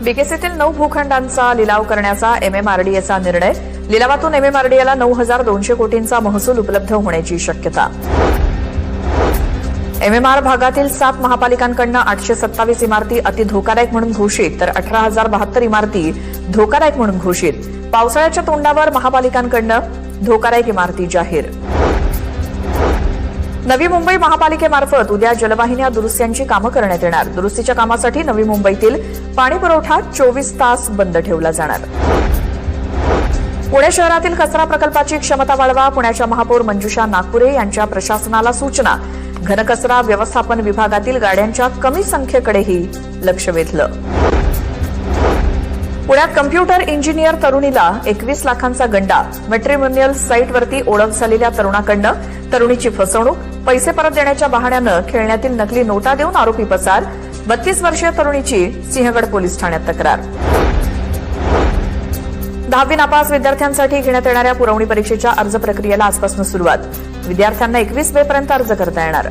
बीकेसीतील 9 भूखंडांचा लिलाव करण्याचा MMRDAचा निर्णय. लिलावातून MMRDAला 9,200 कोटींचा महसूल उपलब्ध होण्याची शक्यता. MMR भागातील 7 महापालिकांकडून 827 इमारती अतिधोकादायक म्हणून घोषित, तर 18,072 इमारती धोकादायक म्हणून घोषित. पावसाळ्याच्या तोंडावर महापालिकांकडून धोकादायक इमारती जाहीर. नवी मुंबई महापालिकेमार्फत उद्या जलवाहिन्या दुरुस्त्यांची कामं करण्यात येणार. दुरुस्तीच्या कामासाठी नवी मुंबईतील पाणी पुरवठा 24 तास बंद ठेवला जाणार. पुणे शहरातील कचरा प्रकल्पाची क्षमता वाढवा. पुण्याच्या महापौर मंजुषा नागपुरे यांच्या प्रशासनाला सूचना. घनकचरा व्यवस्थापन विभागातील गाड्यांच्या कमी संख्येकडेही लक्ष वेधलं. पुण्यात कम्प्युटर इंजिनियर तरुणीला 21 लाखांचा गंडा. मॅट्रिमोनियल साईटवरती ओळख झालेल्या तरुणाकडनं तरुणीची फसवणूक. पैसे परत देण्याच्या बहाण्यानं खेळण्यातील नकली नोटा देऊन आरोपी पसार. 32 वर्षीय तरुणीची सिंहगड पोलीस ठाण्यात तक्रार. 10वी नापास विद्यार्थ्यांसाठी घेण्यात येणाऱ्या पुरवणी परीक्षेच्या अर्ज प्रक्रियेला आजपासून सुरुवात. विद्यार्थ्यांना 21 मे पर्यंत अर्ज करता येणार.